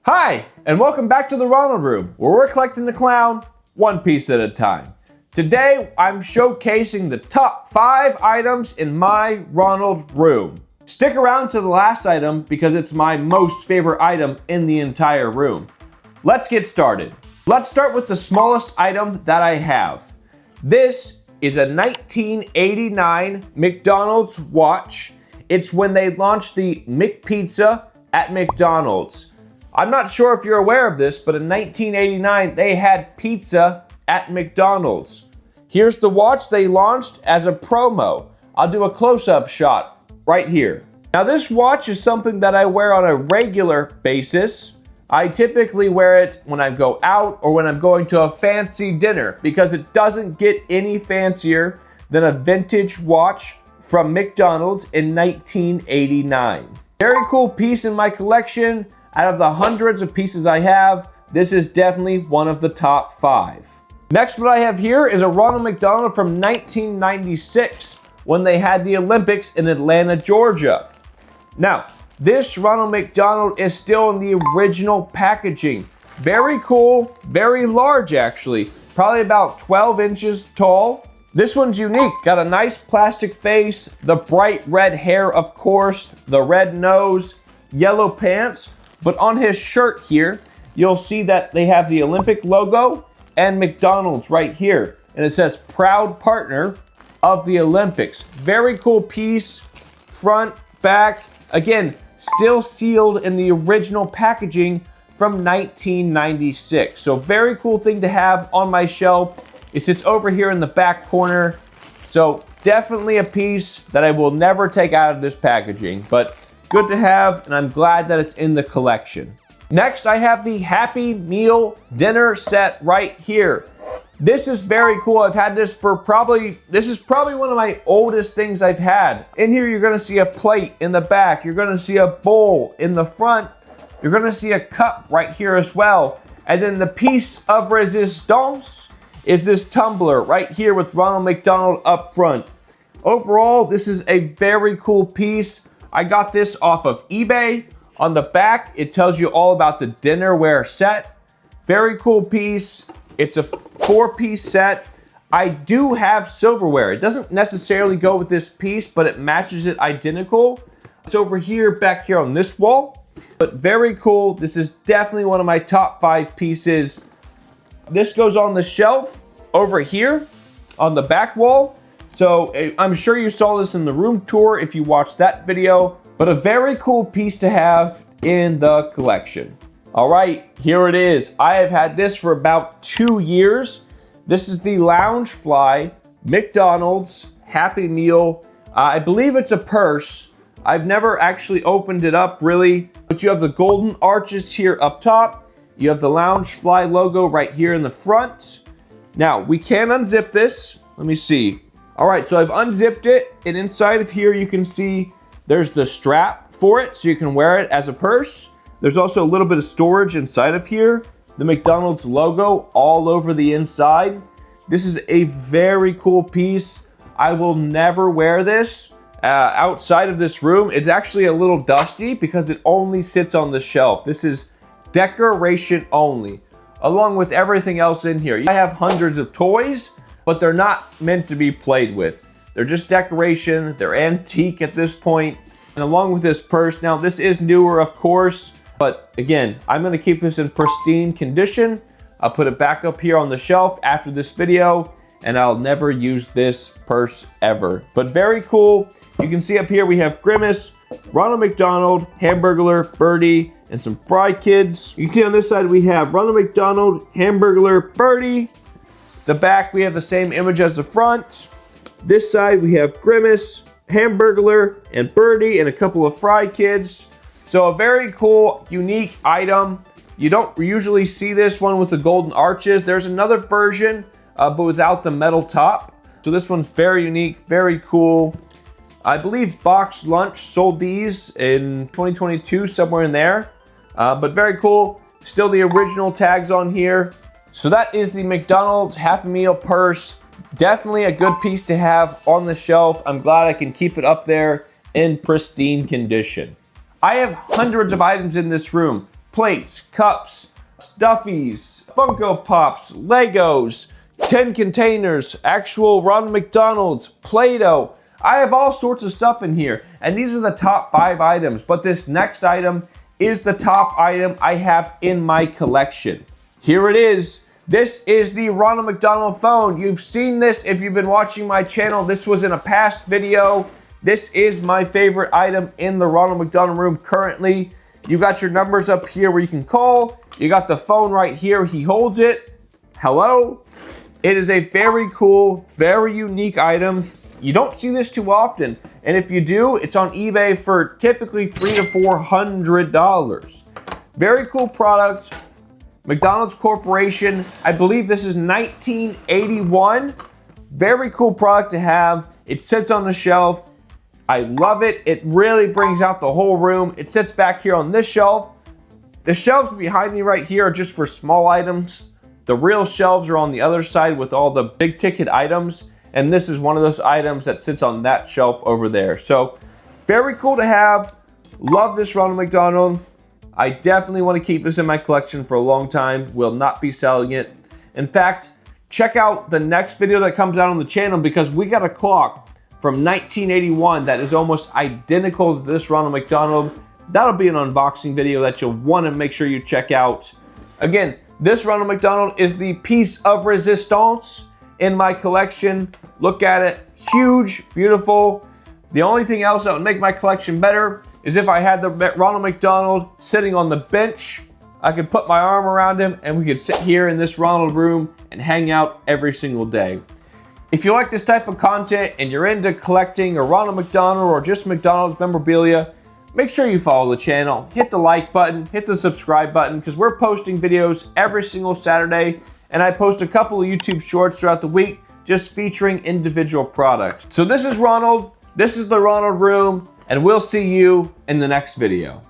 Hi, and welcome back to the Ronald Room, where we're collecting the clown one piece at a time. Today, I'm showcasing the top 5 items in my Ronald Room. Stick around to the last item because it's my most favorite item in the entire room. Let's get started. Let's start with the smallest item that I have. This is a 1989 McDonald's watch. It's when they launched the McPizza at McDonald's. I'm not sure if you're aware of this, but in 1989, they had pizza at McDonald's. Here's the watch they launched as a promo. I'll do a close-up shot right here. Now, this watch is something that I wear on a regular basis. I typically wear it when I go out or when I'm going to a fancy dinner because it doesn't get any fancier than a vintage watch from McDonald's in 1989. Very cool piece in my collection. Out of the hundreds of pieces I have, this is definitely one of the top 5. Next, what I have here is a Ronald McDonald from 1996 when they had the Olympics in Atlanta, Georgia. Now, this Ronald McDonald is still in the original packaging. Very cool, very large actually, probably about 12 inches tall. This one's unique, got a nice plastic face, the bright red hair of course, the red nose, yellow pants. But on his shirt here, you'll see that they have the Olympic logo and McDonald's right here. And it says proud partner of the Olympics. Very cool piece, front, back. Again, still sealed in the original packaging from 1996. So very cool thing to have on my shelf. It sits over here in the back corner. So definitely a piece that I will never take out of this packaging. But good to have, and I'm glad that it's in the collection. Next, I have the Happy Meal dinner set right here. This is very cool. I've had this for this is probably one of my oldest things I've had. In here, you're gonna see a plate in the back. You're gonna see a bowl in the front. You're gonna see a cup right here as well. And then the piece of resistance is this tumbler right here with Ronald McDonald up front. Overall, this is a very cool piece. I got this off of eBay. On the back, it tells you all about the dinnerware set. Very cool piece. It's a 4-piece set. I do have silverware. It doesn't necessarily go with this piece, but it matches it identical. It's over here, back here on this wall. But very cool. This is definitely one of my top 5 pieces. This goes on the shelf over here on the back wall. So I'm sure you saw this in the room tour if you watched that video, but a very cool piece to have in the collection. All right, here it is. I have had this for about 2 years. This is the Loungefly McDonald's Happy Meal. I believe it's a purse. I've never actually opened it up really, but you have the golden arches here up top. You have the Loungefly logo right here in the front. Now, we can unzip this. Let me see. All right, so I've unzipped it, and inside of here you can see there's the strap for it, so you can wear it as a purse. There's also a little bit of storage inside of here. The McDonald's logo all over the inside. This is a very cool piece. I will never wear this outside of this room. It's actually a little dusty because it only sits on the shelf. This is decoration only, along with everything else in here. I have hundreds of toys, but they're not meant to be played with. They're just decoration. They're antique at this point. And along with this purse, now this is newer, of course, but again, I'm gonna keep this in pristine condition. I'll put it back up here on the shelf after this video, and I'll never use this purse ever. But very cool. You can see up here we have Grimace, Ronald McDonald, Hamburglar, Birdie, and some Fry Kids. You can see on this side we have Ronald McDonald, Hamburglar, Birdie. The back, we have the same image as the front. This side, we have Grimace, Hamburglar, and Birdie, and a couple of Fry Kids. So a very cool, unique item. You don't usually see this one with the golden arches. There's another version, but without the metal top. So this one's very unique, very cool. I believe Box Lunch sold these in 2022, somewhere in there. But very cool. Still the original tags on here. So that is the McDonald's Happy Meal purse. Definitely a good piece to have on the shelf. I'm glad I can keep it up there in pristine condition. I have hundreds of items in this room. plates, cups, stuffies, Funko Pops, Legos, 10 containers, actual Ronald McDonald's, Play-Doh. I have all sorts of stuff in here, and these are the top 5 items, but this next item is the top item I have in my collection. Here it is. This is the Ronald McDonald phone. You've seen this if you've been watching my channel. This was in a past video. This is my favorite item in the Ronald McDonald room currently. You got your numbers up here where you can call. You got the phone right here. He holds it. Hello. It is a very cool, very unique item. You don't see this too often. And if you do, it's on eBay for typically $300 to $400. Very cool product. McDonald's Corporation. I believe this is 1981. Very cool product to have. It sits on the shelf. I love it. It really brings out the whole room. It sits back here on this shelf. The shelves behind me right here are just for small items. The real shelves are on the other side with all the big ticket items. And this is one of those items that sits on that shelf over there. So very cool to have. Love this Ronald McDonald. I definitely want to keep this in my collection for a long time. Will not be selling it. In fact, check out the next video that comes out on the channel because we got a clock from 1981 that is almost identical to this Ronald McDonald. That'll be an unboxing video that you'll want to make sure you check out. Again, this Ronald McDonald is the piece of resistance in my collection. Look at it. Huge, beautiful. The only thing else that would make my collection better is if I had the Ronald McDonald sitting on the bench. I could put my arm around him and we could sit here in this Ronald room and hang out every single day. If you like this type of content and you're into collecting a Ronald McDonald or just McDonald's memorabilia, make sure you follow the channel. Hit the like button, hit the subscribe button because we're posting videos every single Saturday and I post a couple of YouTube shorts throughout the week just featuring individual products. So this is Ronald, this is the Ronald Room, and we'll see you in the next video.